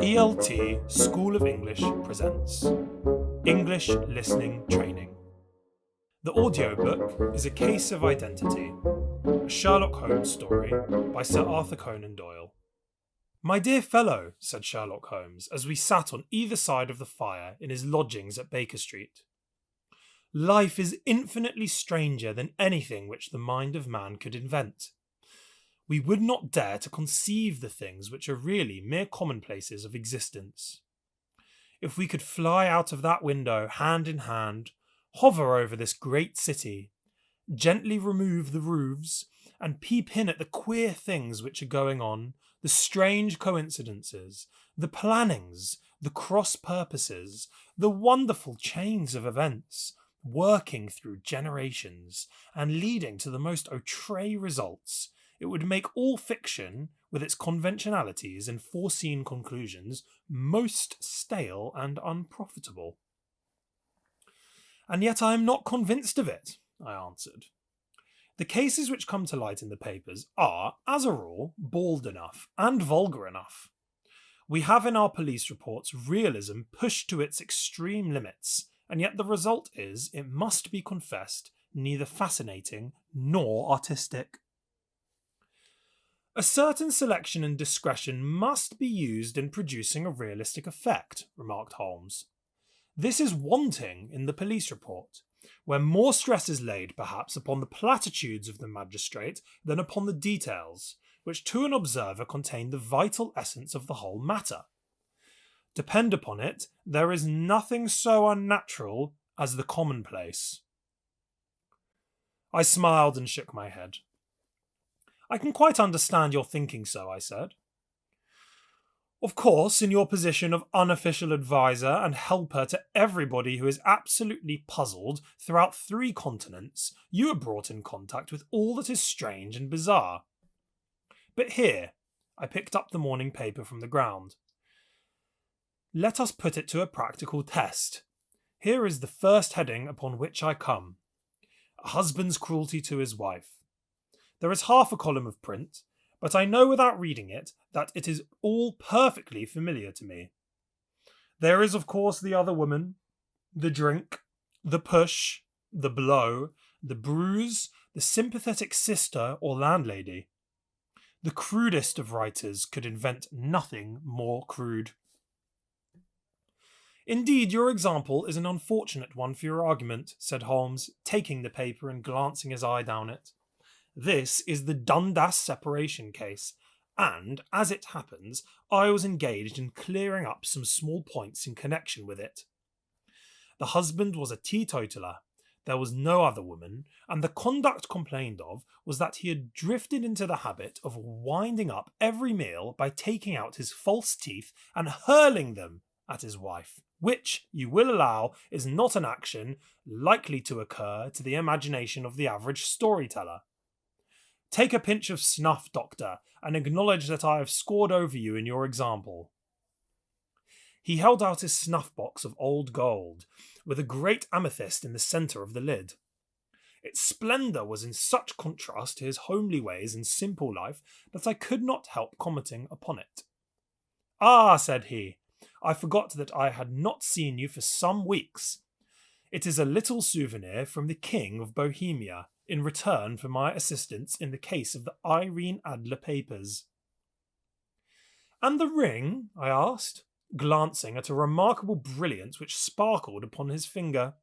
ELT School of English presents English Listening Training. The audiobook is A Case of Identity, a Sherlock Holmes story by Sir Arthur Conan Doyle. "My dear fellow," said Sherlock Holmes, as we sat on either side of the fire in his lodgings at Baker Street, "life is infinitely stranger than anything which the mind of man could invent. We would not dare to conceive the things which are really mere commonplaces of existence. If we could fly out of that window hand in hand, hover over this great city, gently remove the roofs, and peep in at the queer things which are going on, the strange coincidences, the plannings, the cross purposes, the wonderful chains of events, working through generations, and leading to the most outre results, it would make all fiction, with its conventionalities and foreseen conclusions, most stale and unprofitable." "And yet I am not convinced of it," I answered. "The cases which come to light in the papers are, as a rule, bald enough and vulgar enough. We have in our police reports realism pushed to its extreme limits, and yet the result is, it must be confessed, neither fascinating nor artistic." "A certain selection and discretion must be used in producing a realistic effect," remarked Holmes. "This is wanting in the police report, where more stress is laid, perhaps, upon the platitudes of the magistrate than upon the details, which to an observer contain the vital essence of the whole matter. Depend upon it, there is nothing so unnatural as the commonplace." I smiled and shook my head. "I can quite understand your thinking so," I said. "Of course, in your position of unofficial advisor and helper to everybody who is absolutely puzzled throughout 3 continents, you are brought in contact with all that is strange and bizarre. But here," I picked up the morning paper from the ground, "let us put it to a practical test. Here is the first heading upon which I come. A husband's cruelty to his wife. There is half a column of print, but I know without reading it that it is all perfectly familiar to me. There is, of course, the other woman, the drink, the push, the blow, the bruise, the sympathetic sister or landlady. The crudest of writers could invent nothing more crude." "Indeed, your example is an unfortunate one for your argument," said Holmes, taking the paper and glancing his eye down it. "This is the Dundas separation case, and, as it happens, I was engaged in clearing up some small points in connection with it. The husband was a teetotaler, there was no other woman, and the conduct complained of was that he had drifted into the habit of winding up every meal by taking out his false teeth and hurling them at his wife, which, you will allow, is not an action likely to occur to the imagination of the average storyteller. Take a pinch of snuff, doctor, and acknowledge that I have scored over you in your example." He held out his snuff-box of old gold, with a great amethyst in the centre of the lid. Its splendour was in such contrast to his homely ways and simple life that I could not help commenting upon it. "Ah," said he, "I forgot that I had not seen you for some weeks. It is a little souvenir from the King of Bohemia, in return for my assistance in the case of the Irene Adler papers." "And the ring?" I asked, glancing at a remarkable brilliance which sparkled upon his finger.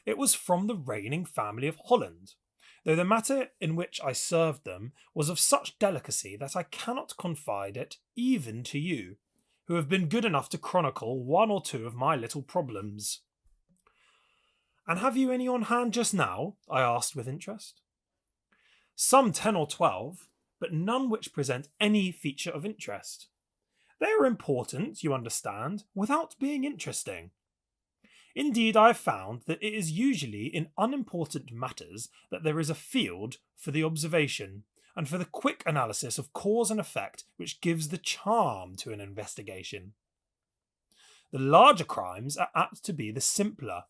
"It was from the reigning family of Holland, though the matter in which I served them was of such delicacy that I cannot confide it even to you, who have been good enough to chronicle 1 or 2 of my little problems." "And have you any on hand just now?" I asked with interest. "Some 10 or 12, but none which present any feature of interest. They are important, you understand, without being interesting. Indeed, I have found that it is usually in unimportant matters that there is a field for the observation, and for the quick analysis of cause and effect which gives the charm to an investigation. The larger crimes are apt to be the simpler,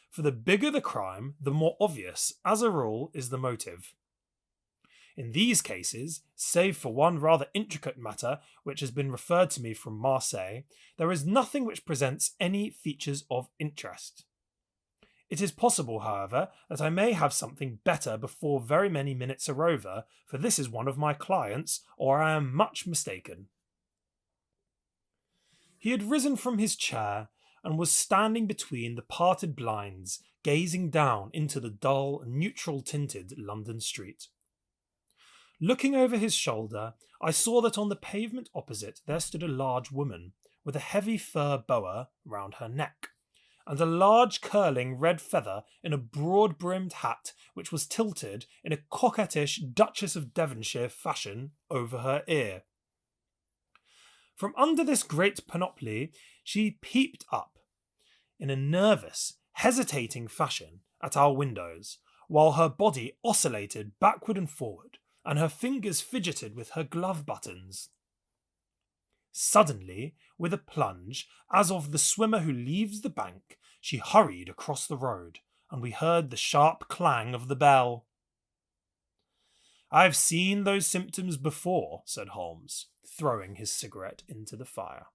for the bigger the crime, the more obvious, as a rule, is the motive. In these cases, save for one rather intricate matter which has been referred to me from Marseille, there is nothing which presents any features of interest. It is possible, however, that I may have something better before very many minutes are over, for this is one of my clients, or I am much mistaken." He had risen from his chair and was standing between the parted blinds, gazing down into the dull, neutral-tinted London street. Looking over his shoulder, I saw that on the pavement opposite there stood a large woman, with a heavy fur boa round her neck, and a large curling red feather in a broad-brimmed hat which was tilted in a coquettish Duchess of Devonshire fashion over her ear. From under this great panoply she peeped up, in a nervous, hesitating fashion, at our windows, while her body oscillated backward and forward, and her fingers fidgeted with her glove buttons. Suddenly, with a plunge, as of the swimmer who leaves the bank, she hurried across the road, and we heard the sharp clang of the bell. "I've seen those symptoms before," said Holmes, throwing his cigarette into the fire.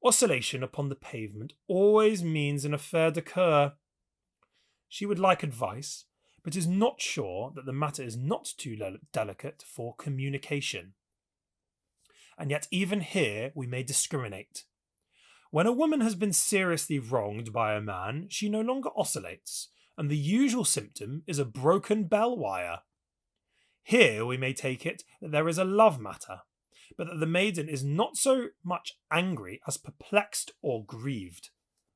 "Oscillation upon the pavement always means an affaire de cœur. She would like advice, but is not sure that the matter is not too delicate for communication. And yet even here we may discriminate. When a woman has been seriously wronged by a man, she no longer oscillates, and the usual symptom is a broken bell wire. Here we may take it that there is a love matter, but that the maiden is not so much angry as perplexed or grieved.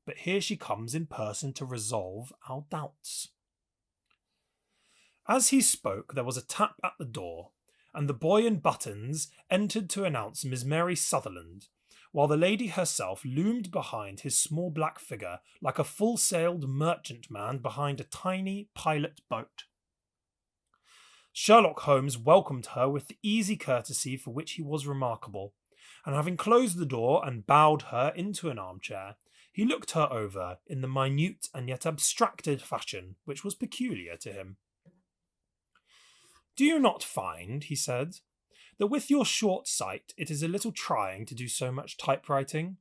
But here she comes in person to resolve our doubts." As he spoke, there was a tap at the door, and the boy in buttons entered to announce Miss Mary Sutherland, while the lady herself loomed behind his small black figure like a full-sailed merchantman behind a tiny pilot boat. Sherlock Holmes welcomed her with the easy courtesy for which he was remarkable, and having closed the door and bowed her into an armchair, he looked her over in the minute and yet abstracted fashion which was peculiar to him. "Do you not find," he said, "that with your short sight it is a little trying to do so much typewriting?"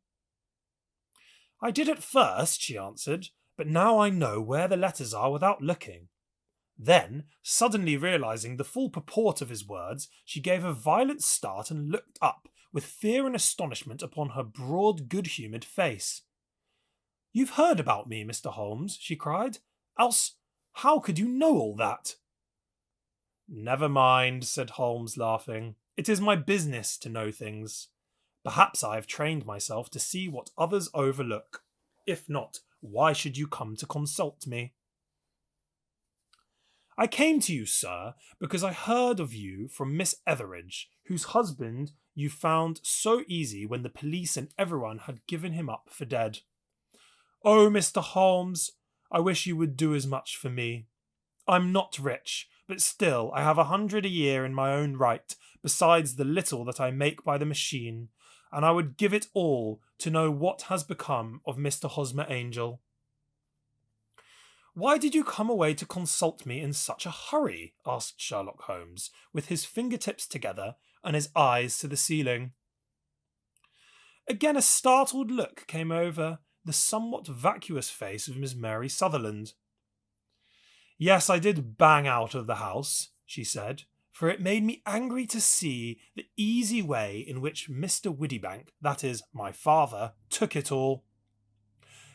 "I did at first," she answered, "but now I know where the letters are without looking." Then, suddenly realizing the full purport of his words, she gave a violent start and looked up, with fear and astonishment upon her broad, good-humoured face. "You've heard about me, Mr. Holmes," she cried. "Else, how could you know all that?" "Never mind," said Holmes, laughing. "It is my business to know things. Perhaps I have trained myself to see what others overlook. If not, why should you come to consult me?" "I came to you, sir, because I heard of you from Miss Etheridge, whose husband you found so easy when the police and everyone had given him up for dead. Oh, Mr. Holmes, I wish you would do as much for me. I'm not rich, but still I have 100 a year in my own right, besides the little that I make by the machine, and I would give it all to know what has become of Mr. Hosmer Angel." "Why did you come away to consult me in such a hurry?" asked Sherlock Holmes, with his fingertips together and his eyes to the ceiling. Again a startled look came over the somewhat vacuous face of Miss Mary Sutherland. "Yes, I did bang out of the house," she said, "for it made me angry to see the easy way in which Mr. Widdybank, that is, my father, took it all.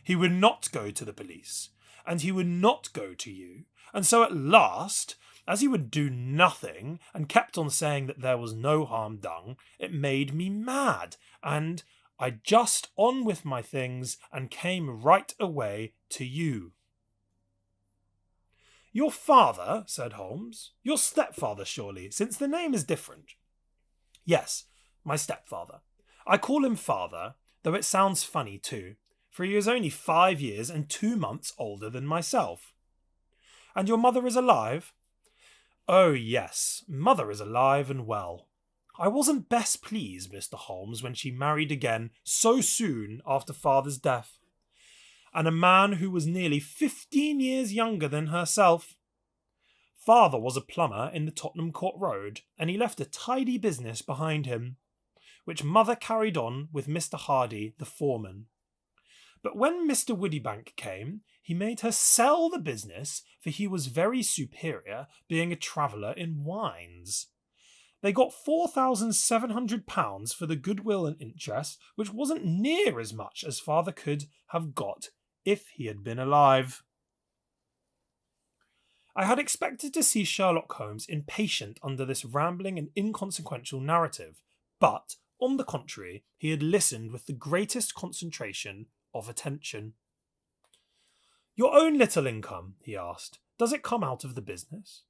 He would not go to the police, and he would not go to you, and so at last, as he would do nothing, and kept on saying that there was no harm done, it made me mad, and I just on with my things, and came right away to you." "Your father," said Holmes. "Your stepfather, surely, since the name is different." "Yes, my stepfather. I call him father, though it sounds funny too, for he is only 5 years and 2 months older than myself." "And your mother is alive?" "Oh, yes, mother is alive and well. I wasn't best pleased, Mr. Holmes, when she married again so soon after father's death. And a man who was nearly 15 years younger than herself. Father was a plumber in the Tottenham Court Road, and he left a tidy business behind him, which Mother carried on with Mr. Hardy, the foreman. But when Mr. Woodybank came, he made her sell the business, for he was very superior, being a traveller in wines. They got £4,700 for the goodwill and interest, which wasn't near as much as Father could have got if he had been alive. I had expected to see Sherlock Holmes impatient under this rambling and inconsequential narrative, but, on the contrary, he had listened with the greatest concentration of attention. "Your own little income," he asked, "does it come out of the business?"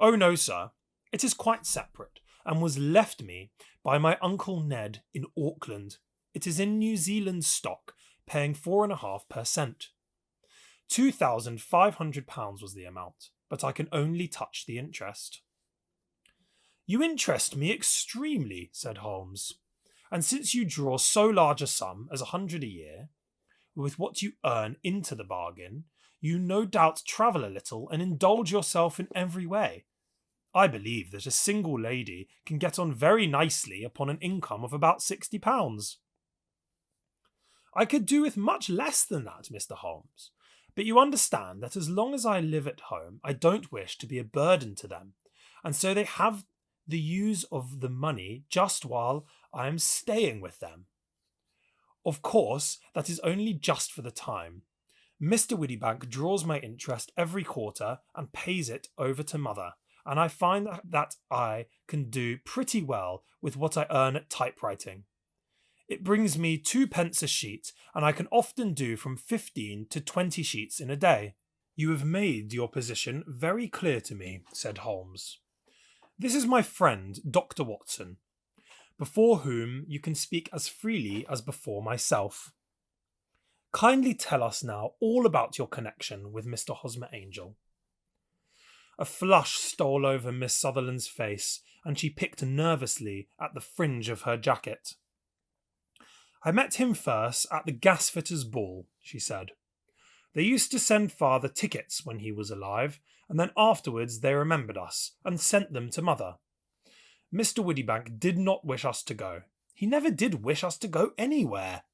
"Oh no, sir. It is quite separate, and was left me by my Uncle Ned in Auckland. It is in New Zealand stock, paying 4.5%. £2,500 was the amount, but I can only touch the interest." "You interest me extremely," said Holmes, "and since you draw so large a sum as 100 a year, with what you earn into the bargain, you no doubt travel a little and indulge yourself in every way. I believe that a single lady can get on very nicely upon an income of about £60. "I could do with much less than that, Mr. Holmes, but you understand that as long as I live at home, I don't wish to be a burden to them, and so they have the use of the money just while I am staying with them. Of course, that is only just for the time. Mr. Woodybank draws my interest every quarter and pays it over to Mother, and I find that I can do pretty well with what I earn at typewriting. It brings me 2p a sheet, and I can often do from 15 to 20 sheets in a day." "You have made your position very clear to me," said Holmes. "This is my friend, Dr. Watson, before whom you can speak as freely as before myself. Kindly tell us now all about your connection with Mr. Hosmer Angel." A flush stole over Miss Sutherland's face, and she picked nervously at the fringe of her jacket. "I met him first at the gasfitters' ball," she said. "They used to send Father tickets when he was alive, and then afterwards they remembered us, and sent them to Mother. Mr. Woodybank did not wish us to go. He never did wish us to go anywhere.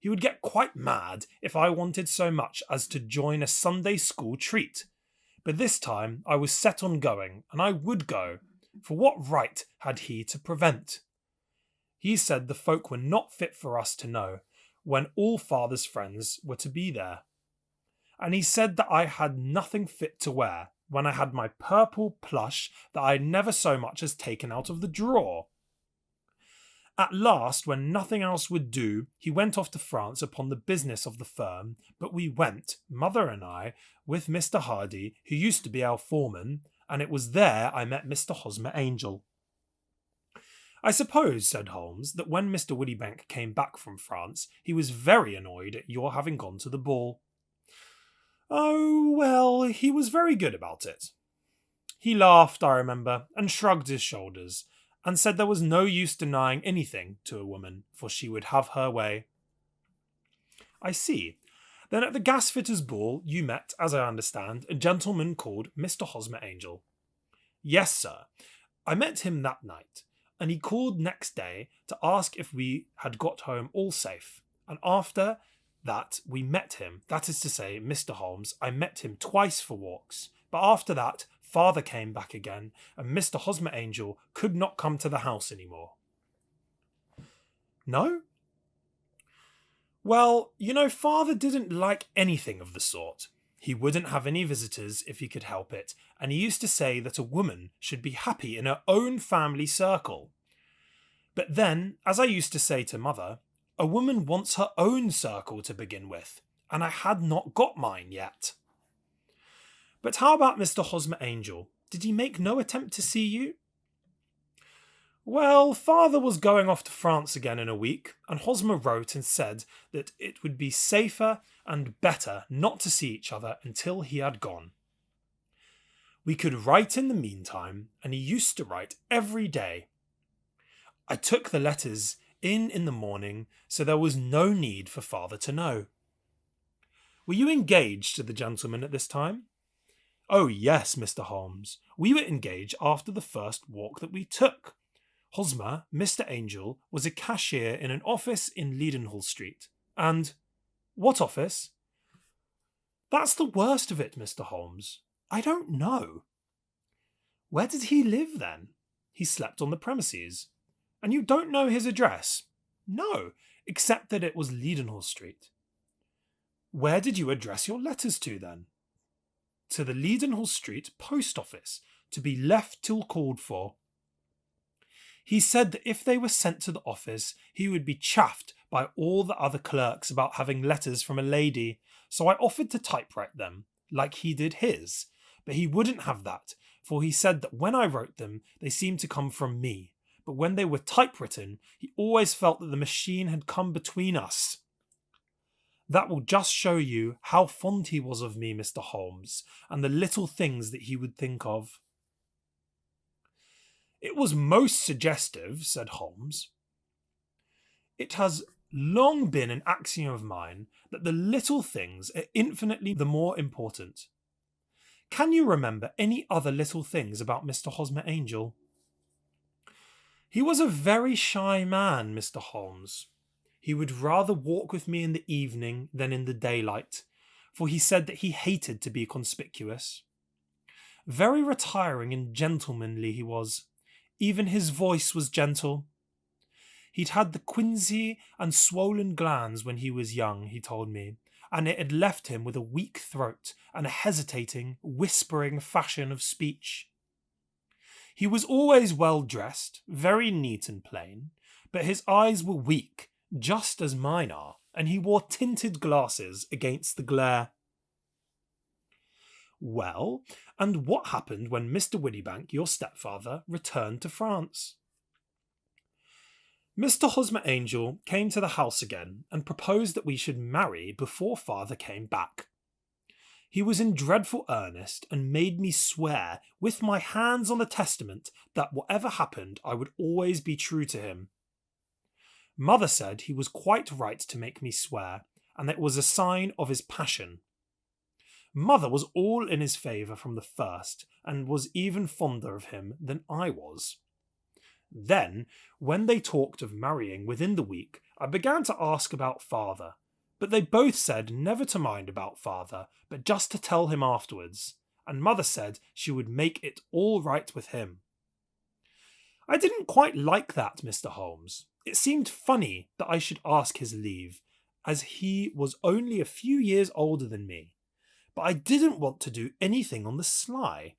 He would get quite mad if I wanted so much as to join a Sunday school treat. But this time I was set on going, and I would go, for what right had he to prevent? He said the folk were not fit for us to know, when all Father's friends were to be there. And he said that I had nothing fit to wear, when I had my purple plush that I had never so much as taken out of the drawer. At last, when nothing else would do, he went off to France upon the business of the firm, but we went, Mother and I, with Mr. Hardy, who used to be our foreman, and it was there I met Mr. Hosmer Angel." "I suppose," said Holmes, "that when Mr. Woodybank came back from France, he was very annoyed at your having gone to the ball." "Oh, well, he was very good about it. He laughed, I remember, and shrugged his shoulders, and said there was no use denying anything to a woman, for she would have her way." "I see. Then at the gasfitters' ball you met, as I understand, a gentleman called Mr. Hosmer Angel." "Yes, sir. I met him that night, and he called next day to ask if we had got home all safe, and after that we met him, that is to say, Mr. Holmes, I met him twice for walks, but after that Father came back again, and Mr. Hosmer Angel could not come to the house any more." "No?" "Well, you know, Father didn't like anything of the sort. He wouldn't have any visitors if he could help it, and he used to say that a woman should be happy in her own family circle. But then, as I used to say to Mother, a woman wants her own circle to begin with, and I had not got mine yet." "But how about Mr. Hosmer Angel? Did he make no attempt to see you?" "Well, Father was going off to France again in a week, and Hosmer wrote and said that it would be safer and better not to see each other until he had gone. We could write in the meantime, and he used to write every day. I took the letters in the morning, so there was no need for Father to know." "Were you engaged to the gentleman at this time?" Oh yes, Mr. Holmes. We were engaged after the first walk that we took. Hosmer, Mr. Angel, was a cashier in an office in Leadenhall Street. And... What office? That's the worst of it, Mr. Holmes. I don't know. Where did he live then? He slept on the premises. And you don't know his address? No, except that it was Leadenhall Street. Where did you address your letters to then? To the Leadenhall Street post office, to be left till called for. He said that if they were sent to the office, he would be chaffed by all the other clerks about having letters from a lady, so I offered to typewrite them, like he did his, but he wouldn't have that, for he said that when I wrote them, they seemed to come from me, but when they were typewritten, he always felt that the machine had come between us. That will just show you how fond he was of me, Mr. Holmes, and the little things that he would think of. It was most suggestive, said Holmes. It has long been an axiom of mine that the little things are infinitely the more important. Can you remember any other little things about Mr. Hosmer Angel? He was a very shy man, Mr. Holmes. He would rather walk with me in the evening than in the daylight, for he said that he hated to be conspicuous. Very retiring and gentlemanly he was. Even his voice was gentle. He'd had the quinsy and swollen glands when he was young, he told me, and it had left him with a weak throat and a hesitating, whispering fashion of speech. He was always well dressed, very neat and plain, but his eyes were weak, just as mine are, and he wore tinted glasses against the glare. Well, and what happened when Mr. Widdybank, your stepfather, returned to France? Mr. Hosmer Angel came to the house again and proposed that we should marry before father came back. He was in dreadful earnest and made me swear with my hands on the testament that whatever happened I would always be true to him. Mother said he was quite right to make me swear, and that it was a sign of his passion. Mother was all in his favour from the first, and was even fonder of him than I was. Then, when they talked of marrying within the week, I began to ask about father, but they both said never to mind about father, but just to tell him afterwards, and mother said she would make it all right with him. I didn't quite like that, Mr. Holmes. It seemed funny that I should ask his leave, as he was only a few years older than me, but I didn't want to do anything on the sly.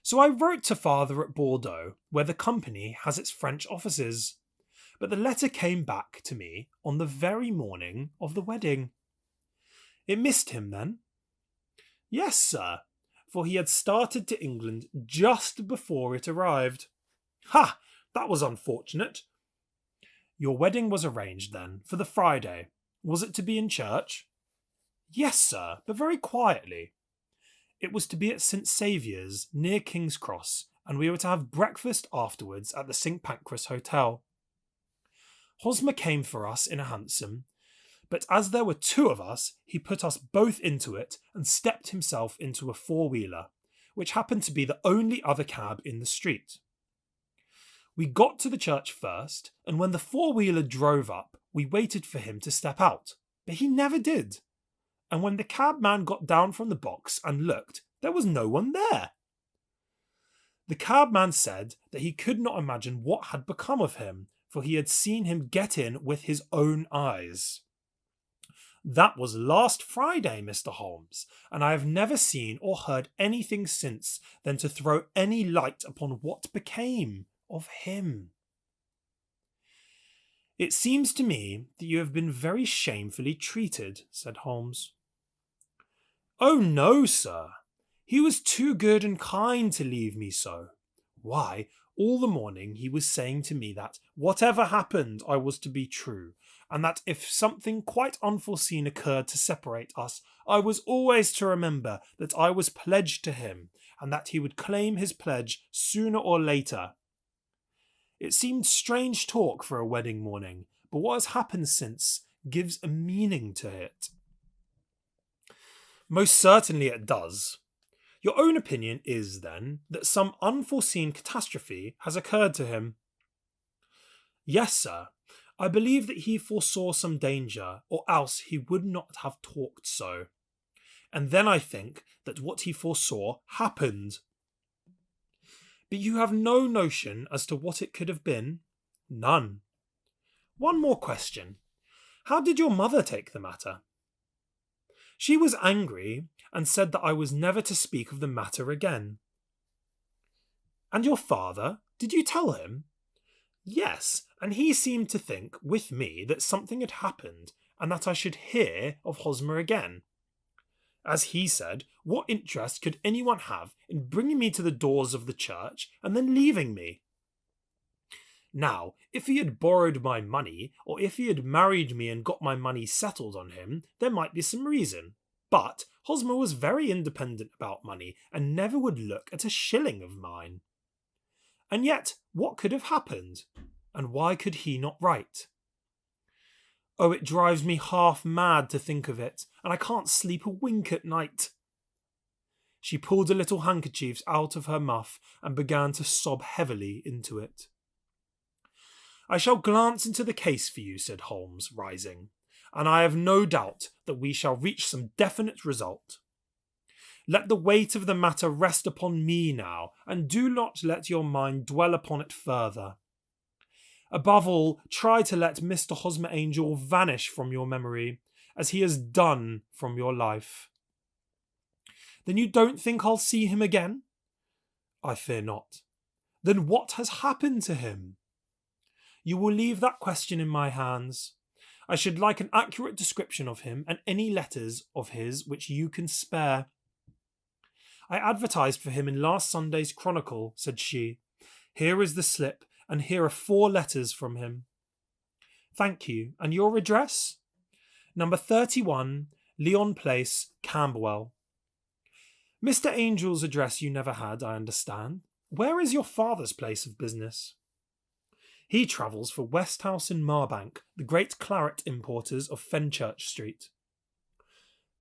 So I wrote to father at Bordeaux, where the company has its French offices, but the letter came back to me on the very morning of the wedding. It missed him then? Yes, sir, for he had started to England just before it arrived. Ha! That was unfortunate. Your wedding was arranged then, for the Friday. Was it to be in church? Yes, sir, but very quietly. It was to be at St. Saviour's, near King's Cross, and we were to have breakfast afterwards at the St. Pancras Hotel. Hosmer came for us in a hansom, but as there were two of us, he put us both into it and stepped himself into a four-wheeler, which happened to be the only other cab in the street. We got to the church first, and when the four-wheeler drove up, we waited for him to step out, but he never did. And when the cabman got down from the box and looked, there was no one there. The cabman said that he could not imagine what had become of him, for he had seen him get in with his own eyes. That was last Friday, Mr. Holmes, and I have never seen or heard anything since than to throw any light upon what became of him. It seems to me that you have been very shamefully treated, said Holmes. Oh no, sir. He was too good and kind to leave me so. Why, all the morning he was saying to me that, whatever happened, I was to be true, and that if something quite unforeseen occurred to separate us, I was always to remember that I was pledged to him, and that he would claim his pledge sooner or later. It seemed strange talk for a wedding morning, but what has happened since gives a meaning to it. Most certainly it does. Your own opinion is, then, that some unforeseen catastrophe has occurred to him. Yes, sir. I believe that he foresaw some danger, or else he would not have talked so. And then I think that what he foresaw happened. But you have no notion as to what it could have been? None. One more question. How did your mother take the matter? She was angry and said that I was never to speak of the matter again. And your father? Did you tell him? Yes, and he seemed to think, with me, that something had happened and that I should hear of Hosmer again. As he said, what interest could anyone have in bringing me to the doors of the church and then leaving me? Now, if he had borrowed my money, or if he had married me and got my money settled on him, there might be some reason. But Hosmer was very independent about money and never would look at a shilling of mine. And yet, what could have happened? And why could he not write? Oh, it drives me half mad to think of it, and I can't sleep a wink at night. She pulled a little handkerchief out of her muff and began to sob heavily into it. I shall glance into the case for you, said Holmes, rising, and I have no doubt that we shall reach some definite result. Let the weight of the matter rest upon me now, and do not let your mind dwell upon it further. Above all, try to let Mr. Hosmer Angel vanish from your memory, as he has done from your life. Then you don't think I'll see him again? I fear not. Then what has happened to him? You will leave that question in my hands. I should like an accurate description of him and any letters of his which you can spare. I advertised for him in last Sunday's Chronicle, said she. Here is the slip, and here are 4 letters from him. Thank you. And your address? Number 31, Leon Place, Camberwell. Mr. Angel's address you never had, I understand. Where is your father's place of business? He travels for Westhouse and Marbank, the great claret importers of Fenchurch Street.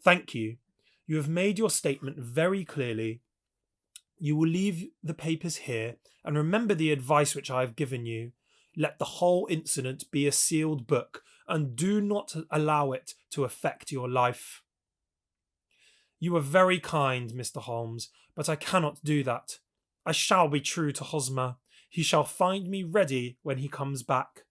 Thank you. You have made your statement very clearly. You will leave the papers here, and remember the advice which I have given you. Let the whole incident be a sealed book, and do not allow it to affect your life. You are very kind, Mr. Holmes, but I cannot do that. I shall be true to Hosmer. He shall find me ready when he comes back.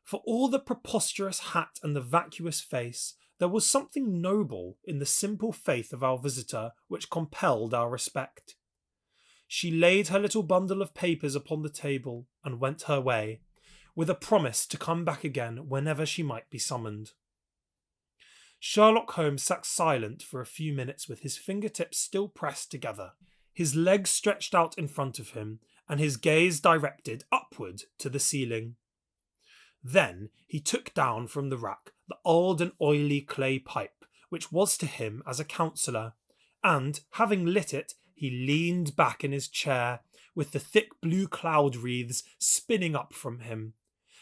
For all the preposterous hat and the vacuous face, there was something noble in the simple faith of our visitor which compelled our respect. She laid her little bundle of papers upon the table and went her way, with a promise to come back again whenever she might be summoned. Sherlock Holmes sat silent for a few minutes with his fingertips still pressed together, his legs stretched out in front of him, and his gaze directed upward to the ceiling. Then he took down from the rack the old and oily clay pipe, which was to him as a counsellor, and, having lit it, he leaned back in his chair, with the thick blue cloud wreaths spinning up from him,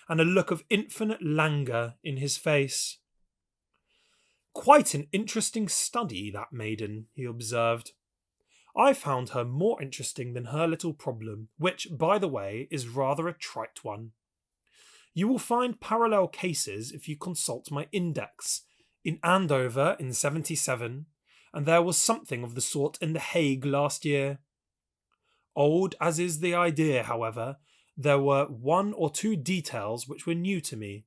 and a look of infinite languor in his face. Quite an interesting study, that maiden, he observed. I found her more interesting than her little problem, which, by the way, is rather a trite one. You will find parallel cases if you consult my index. In Andover in 77, and there was something of the sort in The Hague last year. Old as is the idea, however, there were 1 or 2 details which were new to me,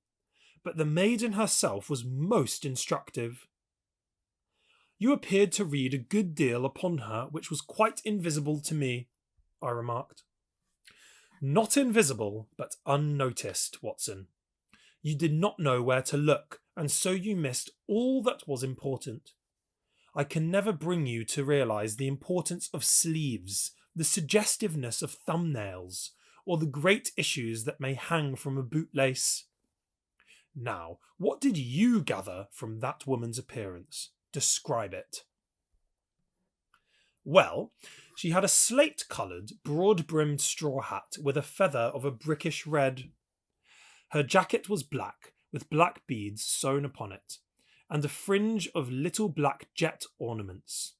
but the maiden herself was most instructive. You appeared to read a good deal upon her which was quite invisible to me, I remarked. Not invisible, but unnoticed, Watson. You did not know where to look, and so you missed all that was important. I can never bring you to realise the importance of sleeves, the suggestiveness of thumbnails, or the great issues that may hang from a bootlace. Now, what did you gather from that woman's appearance? Describe it. Well, she had a slate-coloured, broad-brimmed straw hat with a feather of a brickish red. Her jacket was black, with black beads sewn upon it, and a fringe of little black jet ornaments.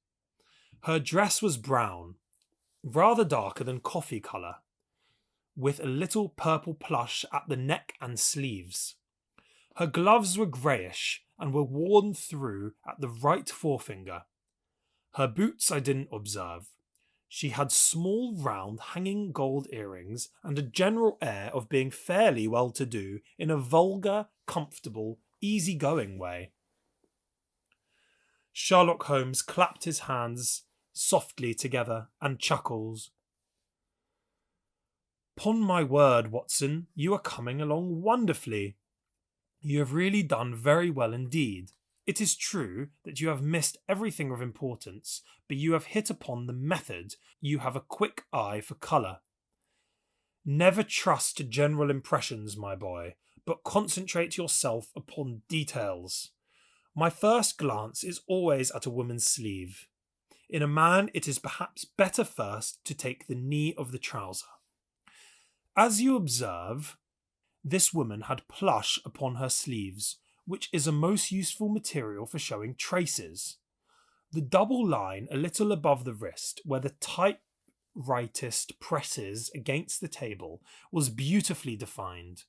Her dress was brown, rather darker than coffee colour, with a little purple plush at the neck and sleeves. Her gloves were greyish and were worn through at the right forefinger. Her boots I didn't observe. She had small, round, hanging gold earrings and a general air of being fairly well-to-do in a vulgar, comfortable, easy-going way. Sherlock Holmes clapped his hands softly together and chuckles. "'Pon my word, Watson, you are coming along wonderfully. You have really done very well indeed. It is true that you have missed everything of importance, but you have hit upon the method. You have a quick eye for colour. Never trust general impressions, my boy, but concentrate yourself upon details. My first glance is always at a woman's sleeve. In a man, it is perhaps better first to take the knee of the trouser. As you observe, this woman had plush upon her sleeves, which is a most useful material for showing traces. The double line a little above the wrist, where the typewritist presses against the table, was beautifully defined.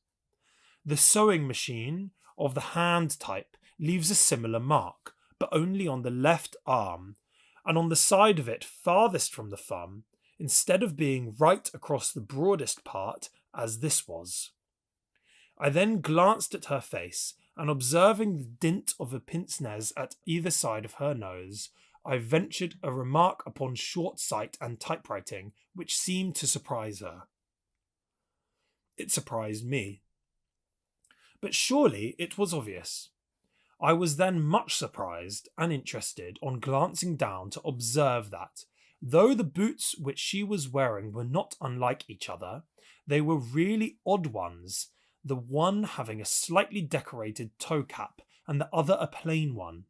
The sewing machine of the hand type leaves a similar mark, but only on the left arm, and on the side of it farthest from the thumb, instead of being right across the broadest part, as this was. I then glanced at her face, and observing the dint of a pince-nez at either side of her nose, I ventured a remark upon short sight and typewriting, which seemed to surprise her. It surprised me. But surely it was obvious. I was then much surprised and interested on glancing down to observe that, though the boots which she was wearing were not unlike each other, they were really odd ones, the one having a slightly decorated toe cap and the other a plain one.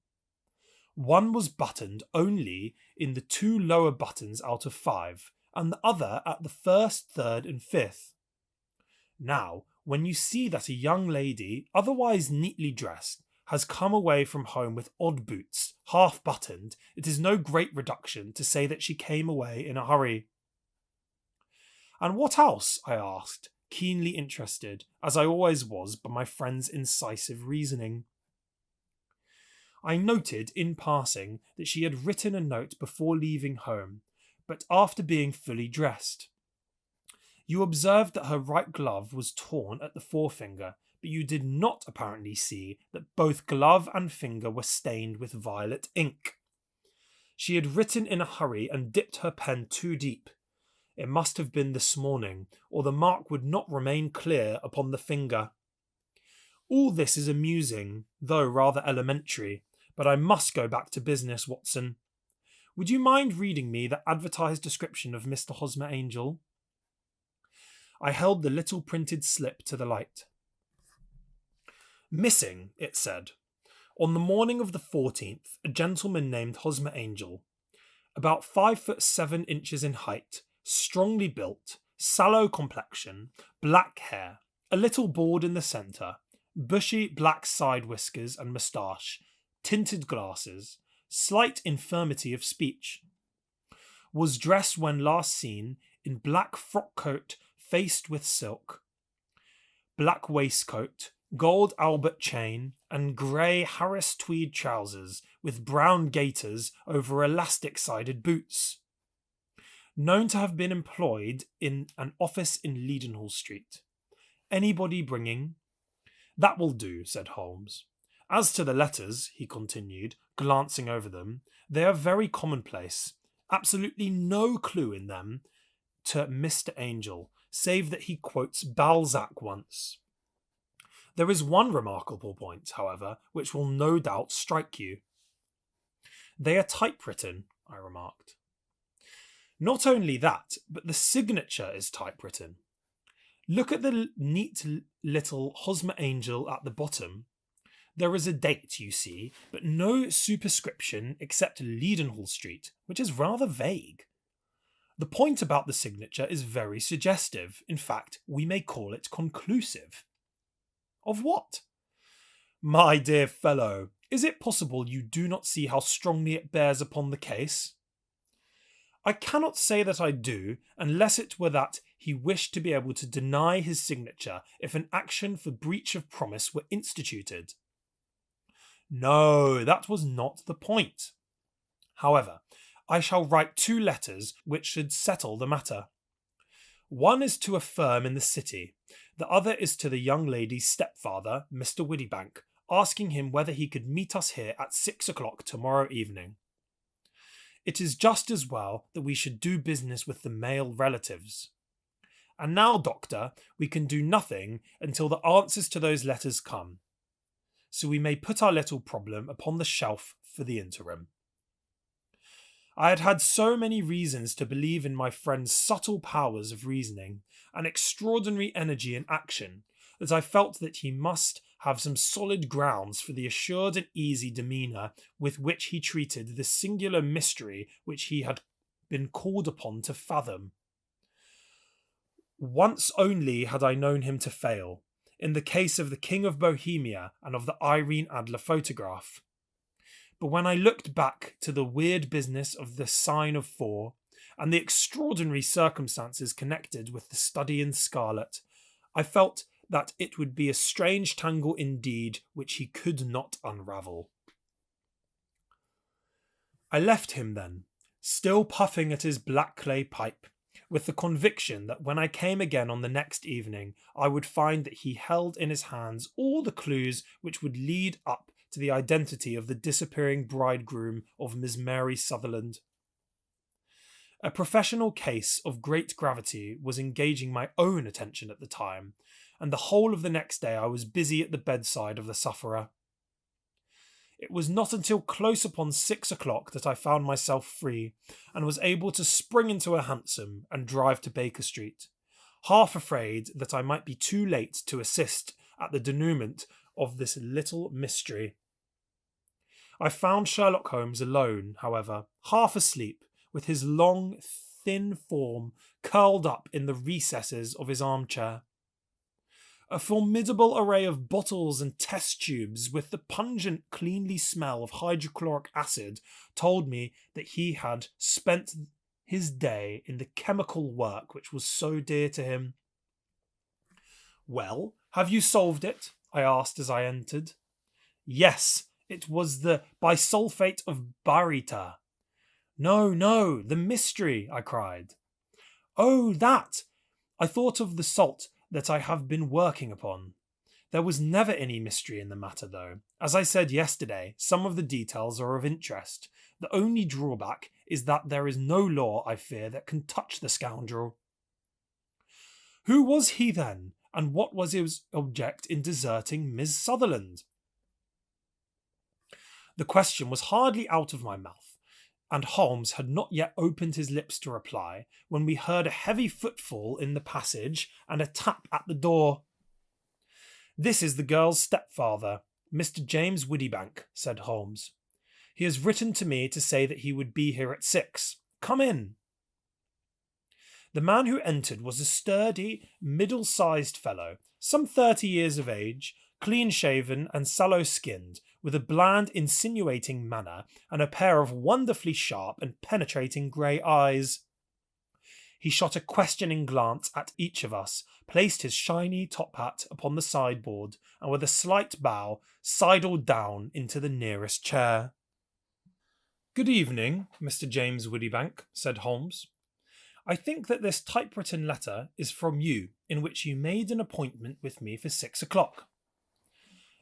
One was buttoned only in the 2 lower buttons out of 5, and the other at the 1st, 3rd, and 5th. Now, when you see that a young lady, otherwise neatly dressed, has come away from home with odd boots, half buttoned, it is no great reduction to say that she came away in a hurry." "And what else?" I asked, keenly interested, as I always was by my friend's incisive reasoning. I noted in passing that she had written a note before leaving home, but after being fully dressed. You observed that her right glove was torn at the forefinger, but you did not apparently see that both glove and finger were stained with violet ink. She had written in a hurry and dipped her pen too deep. It must have been this morning, or the mark would not remain clear upon the finger. All this is amusing, though rather elementary, but I must go back to business, Watson. Would you mind reading me the advertised description of Mr. Hosmer Angel? I held the little printed slip to the light. "Missing," it said. "On the morning of the 14th, a gentleman named Hosmer Angel, about 5'7" in height, strongly built, sallow complexion, black hair, a little bald in the centre, bushy black side whiskers and moustache, tinted glasses, slight infirmity of speech. Was dressed when last seen in black frock coat faced with silk, black waistcoat, gold Albert chain, and grey Harris tweed trousers with brown gaiters over elastic-sided boots. Known to have been employed in an office in Leadenhall Street. Anybody bringing?" "That will do," said Holmes. "As to the letters," he continued, glancing over them, "they are very commonplace. Absolutely no clue in them to Mr. Angel, save that he quotes Balzac once. There is one remarkable point, however, which will no doubt strike you." "They are typewritten," I remarked. "Not only that, but the signature is typewritten. Look at the neat little Hosmer Angel at the bottom. There is a date, you see, but no superscription except Leadenhall Street, which is rather vague. The point about the signature is very suggestive. In fact, we may call it conclusive." "Of what?" "My dear fellow, is it possible you do not see how strongly it bears upon the case?" I cannot say that I do, unless it were that he wished to be able to deny his signature if an action for breach of promise were instituted. No, that was not the point. However, I shall write 2 letters which should settle the matter. One is to a firm in the city, the other is to the young lady's stepfather, Mr. Widdybank, asking him whether he could meet us here at 6 o'clock tomorrow evening. It is just as well that we should do business with the male relatives. And now, Doctor, we can do nothing until the answers to those letters come, so we may put our little problem upon the shelf for the interim. I had had so many reasons to believe in my friend's subtle powers of reasoning and extraordinary energy in action that I felt that he must have some solid grounds for the assured and easy demeanour with which he treated the singular mystery which he had been called upon to fathom. Once only had I known him to fail, in the case of the King of Bohemia and of the Irene Adler photograph. But when I looked back to the weird business of the Sign of 4 and the extraordinary circumstances connected with the study in scarlet, I felt that it would be a strange tangle indeed which he could not unravel. I left him then, still puffing at his black clay pipe, with the conviction that when I came again on the next evening, I would find that he held in his hands all the clues which would lead up to the identity of the disappearing bridegroom of Miss Mary Sutherland. A professional case of great gravity was engaging my own attention at the time, and the whole of the next day I was busy at the bedside of the sufferer. It was not until close upon 6 o'clock that I found myself free, and was able to spring into a hansom and drive to Baker Street, half afraid that I might be too late to assist at the denouement of this little mystery. I found Sherlock Holmes alone, however, half asleep, with his long, thin form curled up in the recesses of his armchair. A formidable array of bottles and test tubes with the pungent, cleanly smell of hydrochloric acid told me that he had spent his day in the chemical work which was so dear to him. "Well, have you solved it?" I asked as I entered. "Yes, it was the bisulfate of baryta." No, the mystery," I cried. "Oh, that! I thought of the salt that I have been working upon. There was never any mystery in the matter, though. As I said yesterday, some of the details are of interest. The only drawback is that there is no law, I fear, that can touch the scoundrel." "Who was he then, and what was his object in deserting Miss Sutherland?" The question was hardly out of my mouth, and Holmes had not yet opened his lips to reply, when we heard a heavy footfall in the passage and a tap at the door. "This is the girl's stepfather, Mr. James Widdybank," said Holmes. "He has written to me to say that he would be here at 6. Come in." The man who entered was a sturdy, middle-sized fellow, some 30 years of age, clean-shaven and sallow-skinned, with a bland, insinuating manner and a pair of wonderfully sharp and penetrating grey eyes. He shot a questioning glance at each of us, placed his shiny top hat upon the sideboard, and with a slight bow, sidled down into the nearest chair. "Good evening, Mr. James Widdybank," said Holmes. "I think that this typewritten letter is from you, in which you made an appointment with me for 6 o'clock.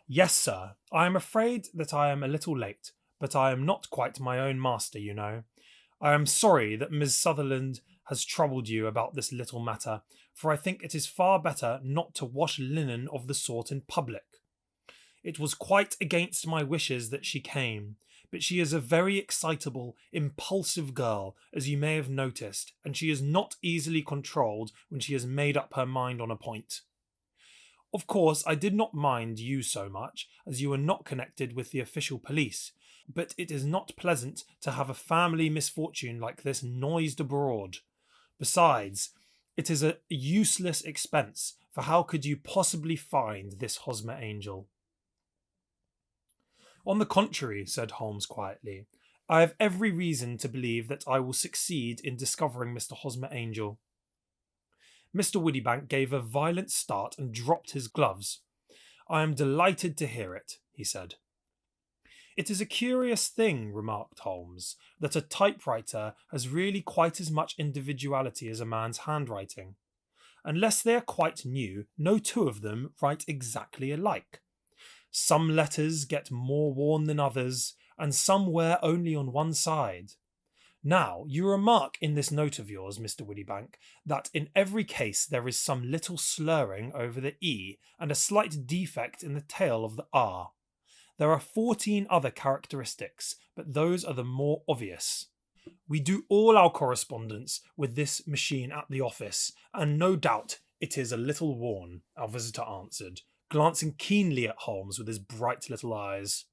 "Yes, sir. I am afraid that I am a little late, but I am not quite my own master, you know. I am sorry that Miss Sutherland has troubled you about this little matter, for I think it is far better not to wash linen of the sort in public. It was quite against my wishes that she came, but she is a very excitable, impulsive girl, as you may have noticed, and she is not easily controlled when she has made up her mind on a point. Of course, I did not mind you so much, as you are not connected with the official police, but it is not pleasant to have a family misfortune like this noised abroad. Besides, it is a useless expense, for how could you possibly find this Hosmer angel?" "On the contrary," said Holmes quietly, I have every reason to believe that I will succeed in discovering Mr. Hosmer Angel. Mr. Wittybank gave a violent start and dropped his gloves. I am delighted to hear it, he said. It is a curious thing, remarked Holmes, that a typewriter has really quite as much individuality as a man's handwriting. Unless they are quite new, no two of them write exactly alike. Some letters get more worn than others, and some wear only on one side. Now, you remark in this note of yours, Mr. Wittybank, that in every case there is some little slurring over the E and a slight defect in the tail of the R. There are 14 other characteristics, but those are the more obvious. We do all our correspondence with this machine at the office, and no doubt it is a little worn, our visitor answered, glancing keenly at Holmes with his bright little eyes.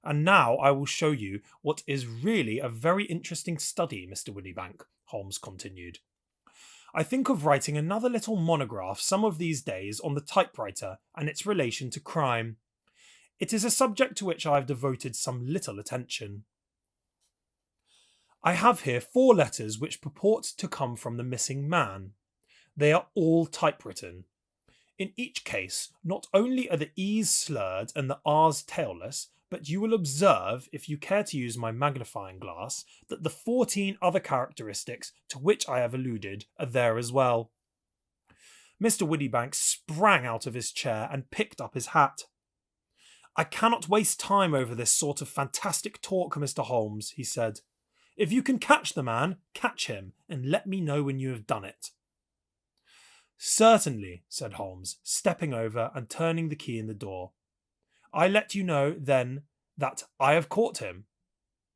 And now I will show you what is really a very interesting study, Mr. Wittybank, Holmes continued. I think of writing another little monograph some of these days on the typewriter and its relation to crime. It is a subject to which I have devoted some little attention. I have here 4 letters which purport to come from the missing man. They are all typewritten. In each case, not only are the E's slurred and the R's tailless, but you will observe, if you care to use my magnifying glass, that the 14 other characteristics to which I have alluded are there as well. Mr. Wittybank sprang out of his chair and picked up his hat. I cannot waste time over this sort of fantastic talk, Mr. Holmes, he said. If you can catch the man, catch him, and let me know when you have done it. Certainly, said Holmes, stepping over and turning the key in the door. I let you know, then, that I have caught him.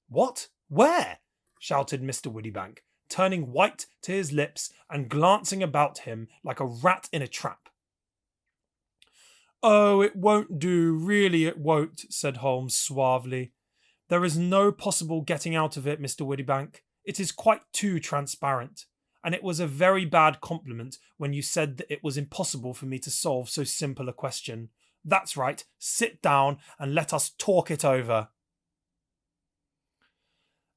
What? Where? Shouted Mr. Wittybank, turning white to his lips and glancing about him like a rat in a trap. Oh, it won't do, really it won't, said Holmes suavely. There is no possible getting out of it, Mr. Wittybank. It is quite too transparent, and it was a very bad compliment when you said that it was impossible for me to solve so simple a question. That's right, sit down and let us talk it over.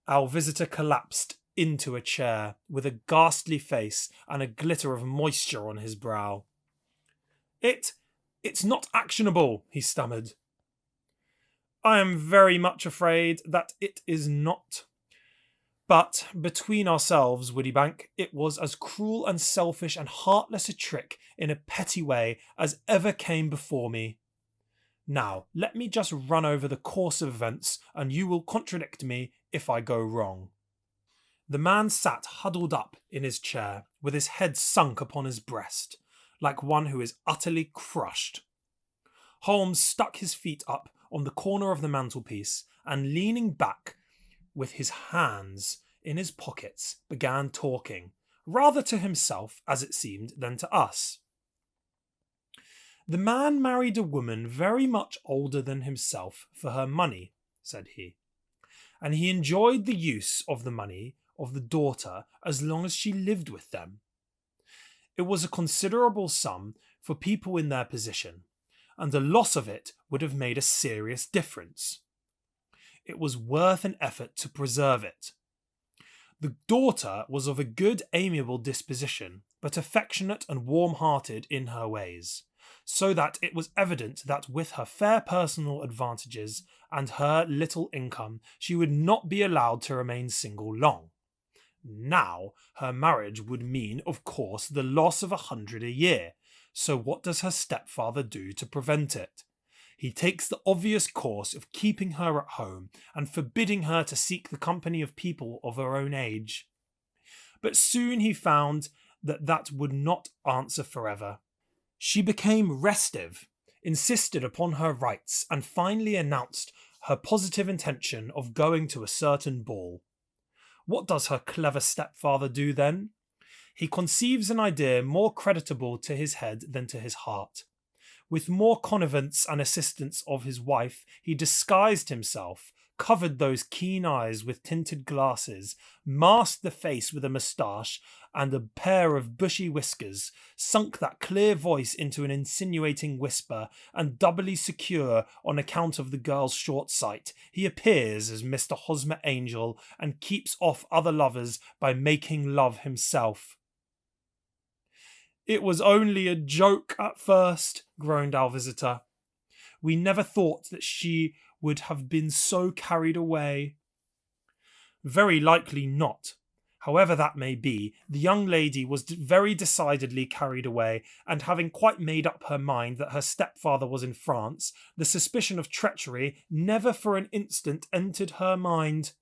Our visitor collapsed into a chair with a ghastly face and a glitter of moisture on his brow. It's not actionable, he stammered. I am very much afraid that it is not. But between ourselves, Wittybank, it was as cruel and selfish and heartless a trick in a petty way as ever came before me. Now, let me just run over the course of events, and you will contradict me if I go wrong. The man sat huddled up in his chair, with his head sunk upon his breast, like one who is utterly crushed. Holmes stuck his feet up on the corner of the mantelpiece, and leaning back with his hands in his pockets, began talking, rather to himself, as it seemed, than to us. The man married a woman very much older than himself for her money, said he, and he enjoyed the use of the money of the daughter as long as she lived with them. It was a considerable sum for people in their position, and the loss of it would have made a serious difference. It was worth an effort to preserve it. The daughter was of a good, amiable disposition, but affectionate and warm-hearted in her ways, so that it was evident that with her fair personal advantages and her little income, she would not be allowed to remain single long. Now, her marriage would mean, of course, the loss of 100 a year, so what does her stepfather do to prevent it? He takes the obvious course of keeping her at home and forbidding her to seek the company of people of her own age. But soon he found that that would not answer forever. She became restive, insisted upon her rights, and finally announced her positive intention of going to a certain ball. What does her clever stepfather do then? He conceives an idea more creditable to his head than to his heart. With more connivance and assistance of his wife, he disguised himself, covered those keen eyes with tinted glasses, masked the face with a moustache and a pair of bushy whiskers, sunk that clear voice into an insinuating whisper, and doubly secure on account of the girl's short sight, he appears as Mr. Hosmer Angel and keeps off other lovers by making love himself. "It was only a joke at first," groaned our visitor. "We never thought that she would have been so carried away." "Very likely not. However that may be, the young lady was very decidedly carried away, and having quite made up her mind that her stepfather was in France, the suspicion of treachery never for an instant entered her mind.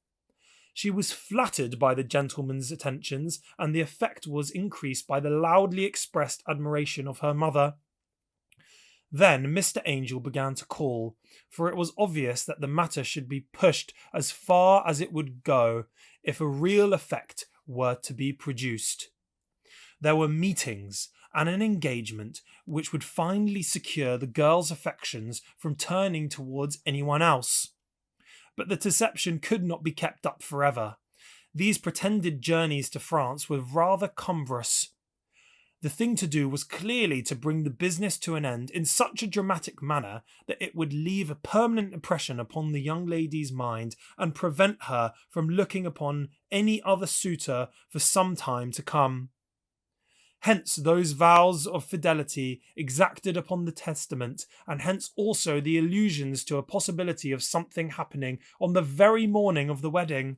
She was flattered by the gentleman's attentions, and the effect was increased by the loudly expressed admiration of her mother. Then Mr. Angel began to call, for it was obvious that the matter should be pushed as far as it would go if a real effect were to be produced. There were meetings and an engagement which would finally secure the girl's affections from turning towards anyone else. But the deception could not be kept up forever. These pretended journeys to France were rather cumbrous. The thing to do was clearly to bring the business to an end in such a dramatic manner that it would leave a permanent impression upon the young lady's mind and prevent her from looking upon any other suitor for some time to come. Hence those vows of fidelity exacted upon the testament, and hence also the allusions to a possibility of something happening on the very morning of the wedding.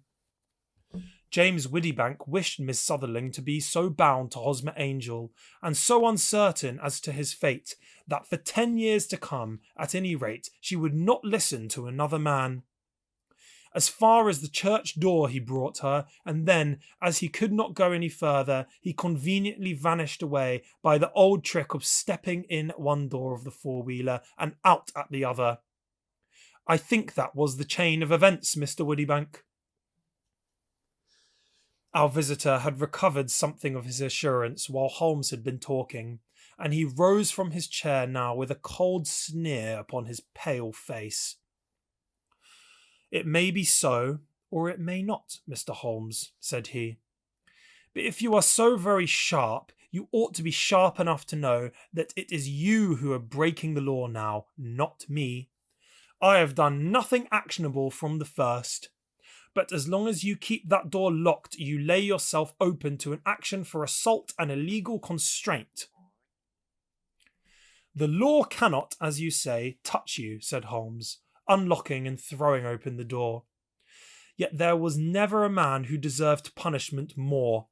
James Widdybank wished Miss Sutherland to be so bound to Hosmer Angel, and so uncertain as to his fate, that for 10 years to come, at any rate, she would not listen to another man. As far as the church door he brought her, and then, as he could not go any further, he conveniently vanished away by the old trick of stepping in at one door of the four-wheeler and out at the other. I think that was the chain of events, Mr. Widdybank." Our visitor had recovered something of his assurance while Holmes had been talking, and he rose from his chair now with a cold sneer upon his pale face. "It may be so, or it may not, Mr. Holmes," said he. "But if you are so very sharp, you ought to be sharp enough to know that it is you who are breaking the law now, not me. I have done nothing actionable from the first. But as long as you keep that door locked, you lay yourself open to an action for assault and illegal constraint." "The law cannot, as you say, touch you," said Holmes, unlocking and throwing open the door. "Yet there was never a man who deserved punishment more.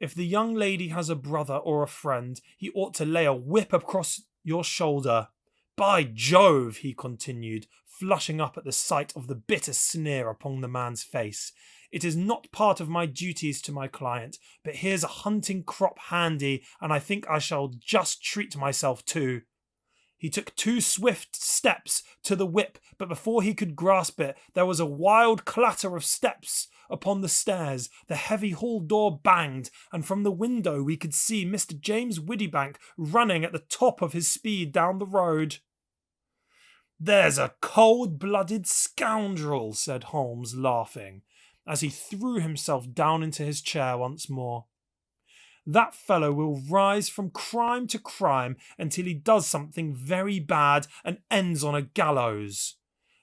If the young lady has a brother or a friend, he ought to lay a whip across your shoulder. By Jove," he continued, flushing up at the sight of the bitter sneer upon the man's face, "it is not part of my duties to my client, but here's a hunting crop handy, and I think I shall just treat myself too." He took 2 swift steps to the whip, but before he could grasp it, there was a wild clatter of steps upon the stairs, the heavy hall door banged, and from the window we could see Mr. James Widdybank running at the top of his speed down the road. "There's a cold-blooded scoundrel," said Holmes, laughing, as he threw himself down into his chair once more. "That fellow will rise from crime to crime until he does something very bad and ends on a gallows.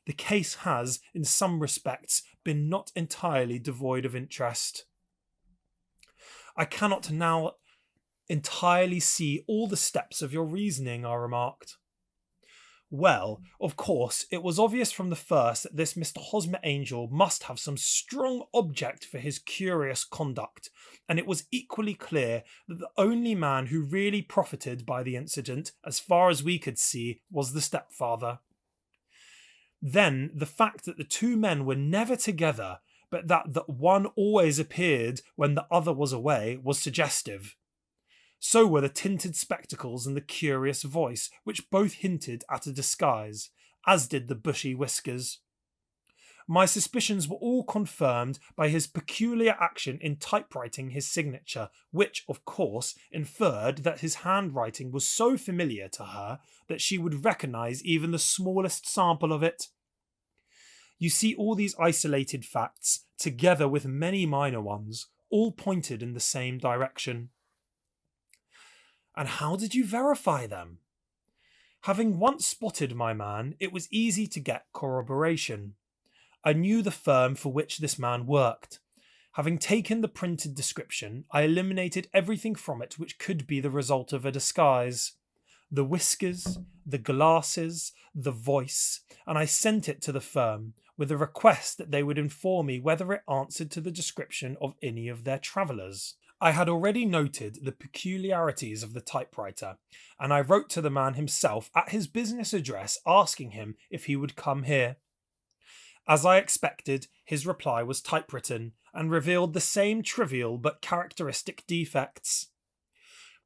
The case has, in some respects, been not entirely devoid of interest." "I cannot now entirely see all the steps of your reasoning," I remarked. "Well, of course, it was obvious from the first that this Mr. Hosmer Angel must have some strong object for his curious conduct, and it was equally clear that the only man who really profited by the incident, as far as we could see, was the stepfather. Then the fact that the 2 men were never together, but that one always appeared when the other was away, was suggestive. So were the tinted spectacles and the curious voice, which both hinted at a disguise, as did the bushy whiskers. My suspicions were all confirmed by his peculiar action in typewriting his signature, which, of course, inferred that his handwriting was so familiar to her that she would recognise even the smallest sample of it. You see all these isolated facts, together with many minor ones, all pointed in the same direction. And how did you verify them? Having once spotted my man, it was easy to get corroboration. I knew the firm for which this man worked. Having taken the printed description, I eliminated everything from it which could be the result of a disguise. The whiskers, the glasses, the voice, and I sent it to the firm with a request that they would inform me whether it answered to the description of any of their travellers. I had already noted the peculiarities of the typewriter, and I wrote to the man himself at his business address asking him if he would come here. As I expected, his reply was typewritten and revealed the same trivial but characteristic defects.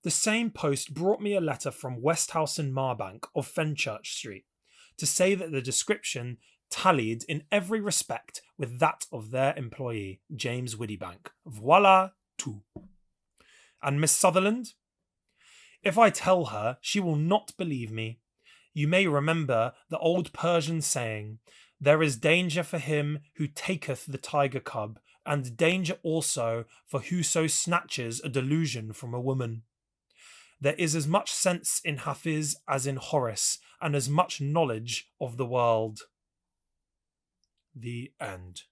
The same post brought me a letter from Westhouse and Marbank of Fenchurch Street to say that the description tallied in every respect with that of their employee, James Widdybank. Voila, tout. And Miss Sutherland? If I tell her, she will not believe me. You may remember the old Persian saying, "There is danger for him who taketh the tiger cub, and danger also for whoso snatches a delusion from a woman." There is as much sense in Hafiz as in Horace, and as much knowledge of the world. The end.